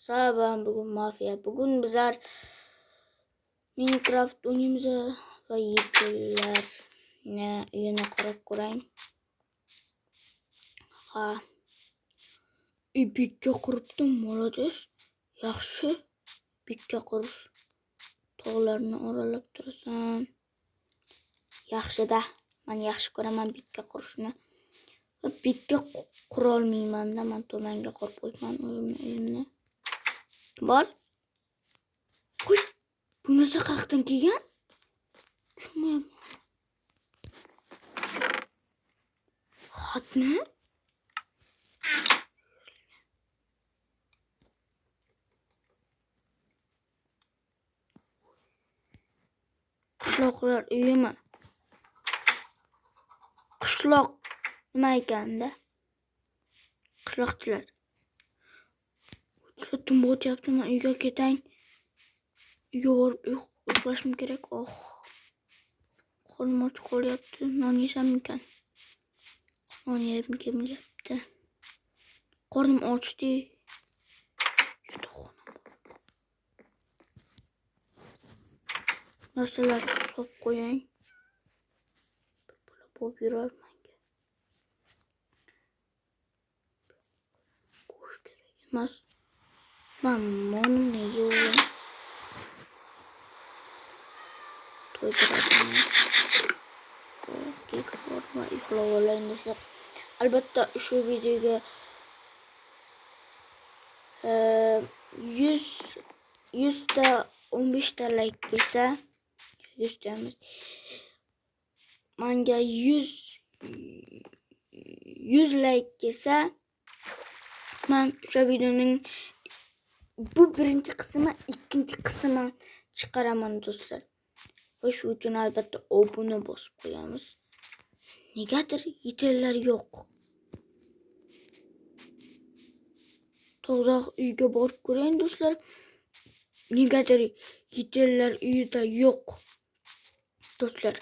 Sabah bugün mafya. Bugün bizler Minecraft o'ynaymiz va yetillar ne uyini qurib ko'rayım. Ha. Bikka quribdim, молодец. Yaxshi. Bikka qurish. Tog'larni oralab turasan. Yaxshi-da. Men yaxshi ko'raman bikka qurishni. Bikka qura olmayman-da, men tomanga qurib qo'yman o'zimni uyimni. Bor. Qo'y. Bu narsa qayerdan kelgan? Tushunmayapman. Xatni? Qishloqlar uyimi? Qishloq nima ekanda? Qishloqchilar. So'tim bo'tyapti, men uyga ketay. Uyga borib uxlashim kerak. Oh. Qo'lim och qolyapti. Non yesam ekan. Non yeyim kelmayapti. Qornim ochdi. Narsalar solib qo'ying. Bo'lib yurar menga. Go'sht kerak emas. Men nonni yeyim. To'ydiradigan. Kek forma uxlab olayin do'stlar. Albatta shu videoga 100 ta 15 ta like kelsa, 100 ta emas. Menga 100 like kelsa, men o'sha videoning bu birinchi qismi, ikkinchi qismi chiqaraman do'stlar. Va shu uchun albatta obuna bosib qo'yamiz. Negadir yetillar yo'q. To'g'ri uyga borib ko'rayin do'stlar. Negadir yetillar uyida yo'q. Do'stlar.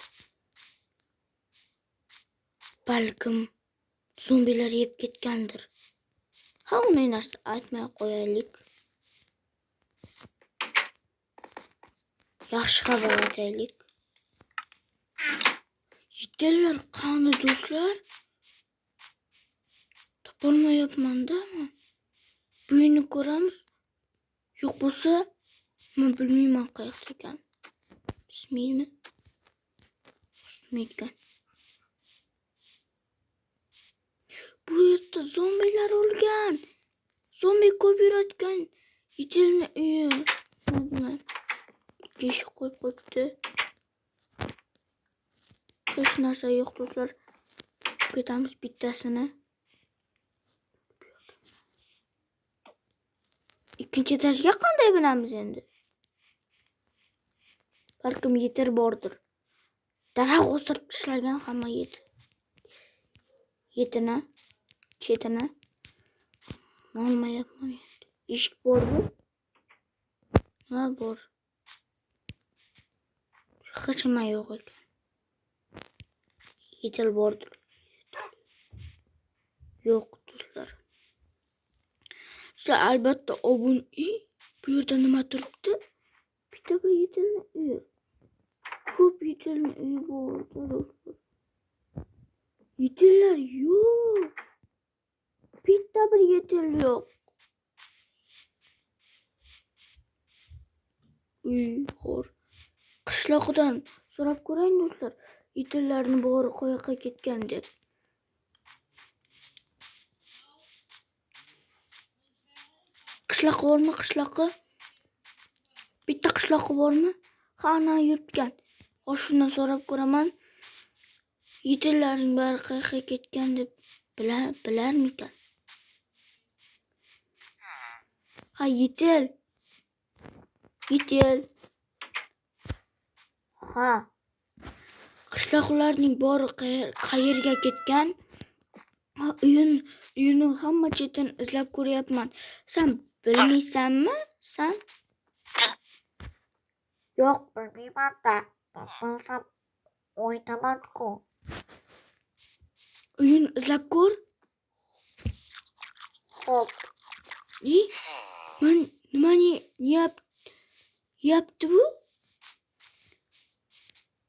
Balkim zombilar yeb ketgandir. Ha, uni narsa aytmay qo'yaylik. Yaxshi xabar aytaylik. Yetillar qani do'stlar? Topolmayapman-da. Buyini ko'ramiz. Yo'q bo'lsa, men bilmayman qayerda ekan. Bismillah. Bismillah. Bu yerda zombilar o'lgan. Zombi ko'p yuradigan yetilni uyi. Eshik qo'yib qo'yibdi. Hech narsa yo'q do'stlar. Ketamiz bittasini. Ikkinchi etajga qanday bilamiz endi? Balkim yetir bordir. Daraxt o'stirib tashlagan hamma yeti. Yetina, chetini. Olmayapman. Eshik bormi? Ha, bor. Hech nima yo'q ekan. Yetil bordir. Yo'q do'stlar. Sizlar albatta obun bu yerda nima turibdi? Bitta bir yetilni uyi. Ko'p yetilni uyi bor do'stlar. Yetillar yo'q. Bitta bir yetil yo'q. Uy bor. Qishloqdan so'rab ko'rayin do'stlar. Yetillarni bori qo'yoqqa ketgan deb. Qishloq bormi? Qishloqi? Bitta qishloqi bormi? Ha, ana yurtgan. Shundan so'rab ko'raman. Yetillarning bari qayerga ketgan deb bilarmikan? Ha, yetil. Yetil. Ha. Qishloqlarning bori qayerga ketgan? Ha, uyini hamma chetini izlab ko'ryapman. Sen bilmaysanmi? Sen? Yo'q, bilmayman-da. Bilsam o'ynaman-ku. Uyini izlab ko'r. Xo'p. Men yaptı bu?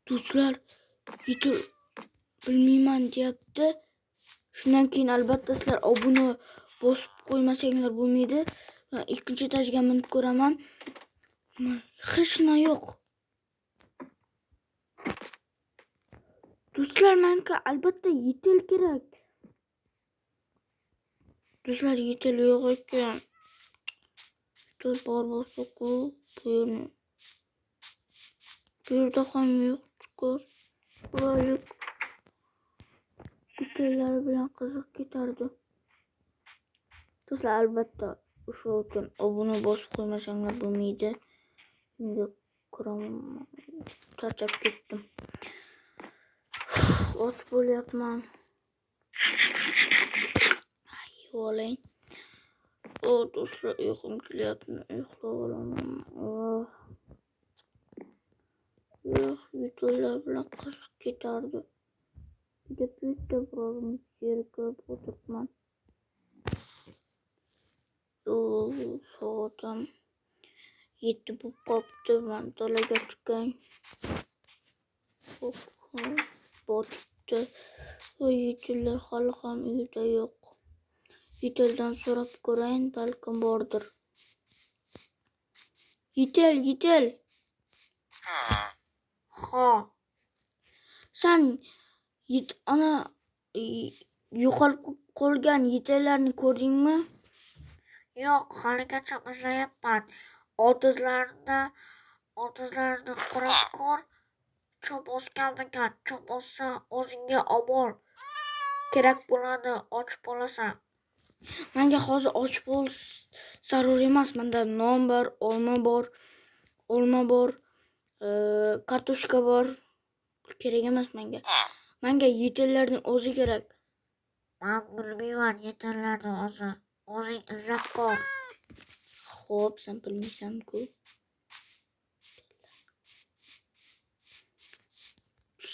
Do'stlar, yetil bilmayman deyapti. Shundan keyin albatta sizlar obuna bosib qo'ymasanglar bo'lmaydi. Men ikkinchi etajga minib ko'raman. Hech nima yo'q. Do'stlar, menga albatta yetil kerak. Do'stlar, yetil yo'q ekan. Yetil bor bo'lsa-ku, bu yerda ham yo'q chuqur. Qo'yib yetillar bilan qiziq ketardi. Do'stlar, albatta o'sha uchun obuna bosib qo'ymasanglar bo'lmaydi. Endi ko'raman. Charchab ketdim. Och bo'lyapman. Yo'lang. Do'stlar, uyqum kelyapti. Uxlab olaman. Yetillar bilan qiziq ketardi. Bitta biroz zerikib o'tiribman. Soatim 7 bo'lib qopti. Men dalaga chiqay. Botibdi. Yetillar hali ham uyda yo'q. Yetildan so'rab ko'rayin, balkim bordir. Yetil. Ha. Sen ana yo'qolib qolgan yetillarni ko'rdingmi? Yo'q, haligacha izlayapman. Oldizlarni qurib ko'r. Cho'p osganmikan? Cho'p ossa o'zingga obor. Kerak bo'ladi, och bo'lasan. Menga hozir och bo'lish zarur emas. Menda non bor, olma bor, kartoshka bor. Kerak emas menga. Menga yetillarning o'zi kerak. Men bilmayman yetillarni o'zi. O'zing izlab ko'r. Xo'p, sen bilmaysan-ku.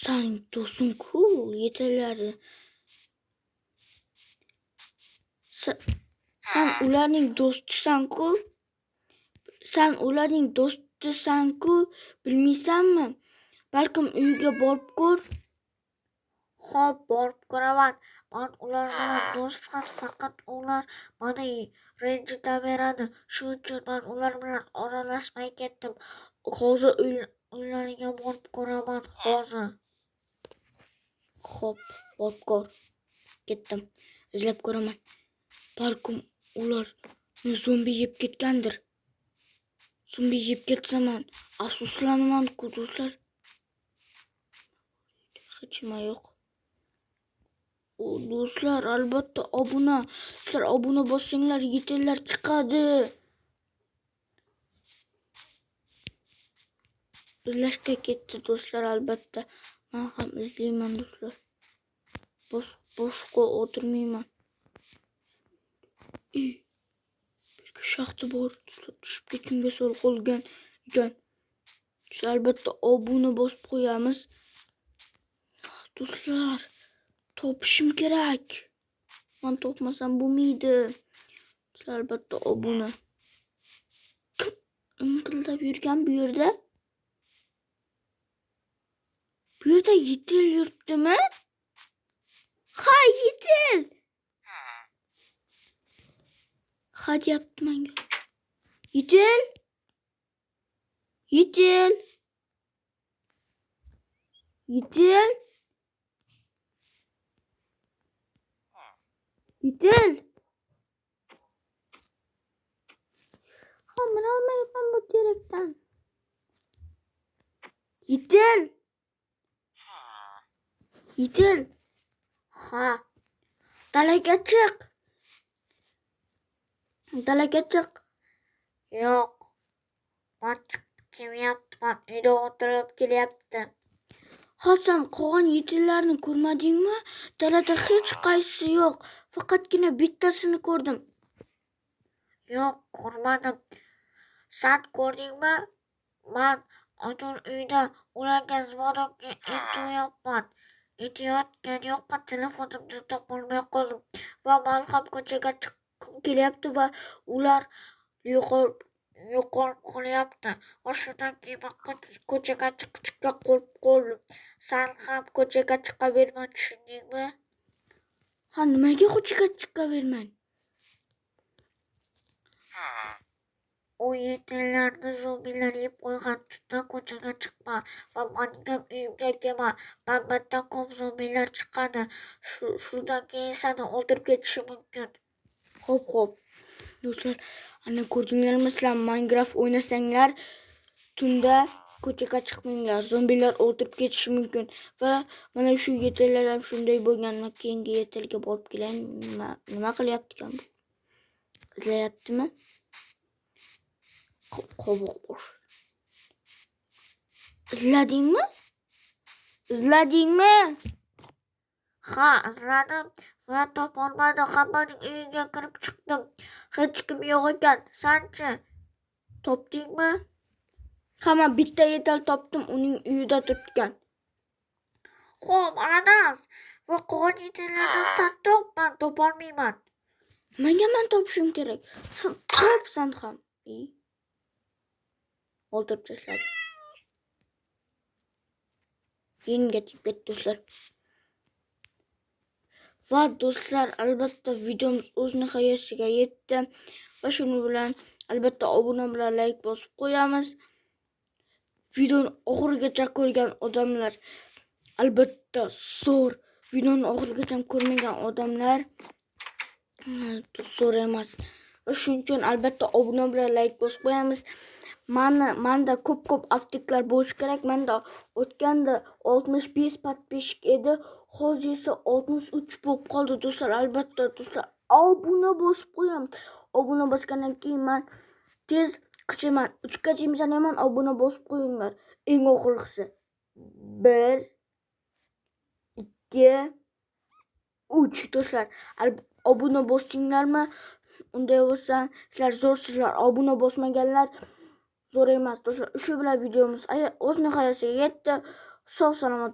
Sen do'sting-ku yetillarni. Sen ularning do'stisan-ku. Bilmaysanmi? Balkim uyiga borib ko'r. Xo'p, borib ko'raman. Men ular bilan do'stman, faqat ular meni renjitaveradi. Shuning uchun men ular bilan aralashmay ketdim. Hozir uylariga borib ko'raman hozir. Xo'p, borib ko'r. Ketdim. Izlab ko'raman. Balkim ularni zombi yeb ketgandir. Zombi yeb ketsa men afsuslanaman-ku do'stlar. Hech nima yo'q. Do'stlar, albatta sizlar obuna bossanglar yetillar chiqadi. Izlashga ketdi do'stlar, albatta. Men ham izlayman do'stlar. Boshqa o'tirmayman. Bir shaxta bor, do'stlar, tushib ketimga sol qolgan ekan. Albatta obuna bosib qo'yamiz. Do'stlar, topishim kerak. Men topmasam bo'lmaydi. Albatta obuna. Inqildab yurgan bu yerda. Bu yerda yetil yuribdimi? Ha, yetil. Ha deyapti menga. Yetil. Ha, men olmayapman bu terakdan. Yetil. Ha. Dalaga chiq. Yo'q. Men chiqib kelyapman. Uyda o'tirib kelyapti. Sen qolgan yetillarni ko'rmadingmi? Dalada hech qaysisi yo'q. Faqatgina bittasini ko'rdim. Yo'q, ko'rmadim. Sen ko'rdingmi? Men otur uyda ularga zvonokka aytayotgan yo'qqa telefonimni topolmay qoldim va men ham ko'chaga chiqqim kelyapti va ular yo'qolib yo'qolib qolyapti. Va shundan keyin men ko'chaga chiqishga qo'rqib qoldim. San ham ko'chaga chiqaverma, tushundingmi? Ha, nimaga ko'chaga chiqavermang? U yetimlarni zombilar yeb qo'ygan tunda ko'chaga chiqma va mening ham uyimga kelma. Manbadan ko'p zombilar chiqadi. Shundan keyin seni o'ldirib ketishi mumkin. Xo'p. Do'stlar, ana ko'rdinglarmi, sizlar Minecraft o'ynasanglar, tunda ko'chaga chiqmanglar. Zombilar o'ldirib ketishi mumkin. Va mana shu yetillar ham shunday bo'lgan. Keyingi yetilga borib kelayin. Nima qilyapti ekan bu? Izlayaptimi? Qobuq bosh. Izladingmi? Ha, izladim va topolmadim. Hammaning uyiga kirib chiqdim. Hech kim yo'q ekan. Sanchi? Topdingmi? Hamma bitta yetal topdim, uning uyida turibgan. Xo'p, ananas. Va qolgan yetimlardan san top, men topolmayman. Nimaga men topishim kerak? Topsan ham. O'ldirib tashladim. Yenimga tegib ketdi do'stlar. Va do'stlar, albatta videomiz o'z nihoyasiga yetdi. Va shuni bilan albatta obuna bilan like bosib qo'yamiz. Videoni oxirigacha ko'rgan odamlar albatta zo'r. Videoni oxirigacha ko'rmagan odamlar zo'r emas. Va shuning uchun albatta obuna bilan like bosib qo'yamiz. Manda ko'p avtiklar bo'lishi kerak. Manda o'tganda 65 подписчик edi. Hozir esa 63 bo'lib qoldi do'stlar. Albatta do'stlar, obuna bosib qo'yamiz. Obuna bosgandan keyin men tez qichaman. 3 gacha imzolaman, obuna bosib qo'yinglar. Eng oxirgisi 1 2 3 do'stlar. Obuna bosdinglarmi? Unday bo'lsa, sizlar zo'rsizlar. Obuna bosmaganlar zo'r emas do'stlar. Shu bilan videomiz o'z nihoyasiga yetdi. Sog' salomat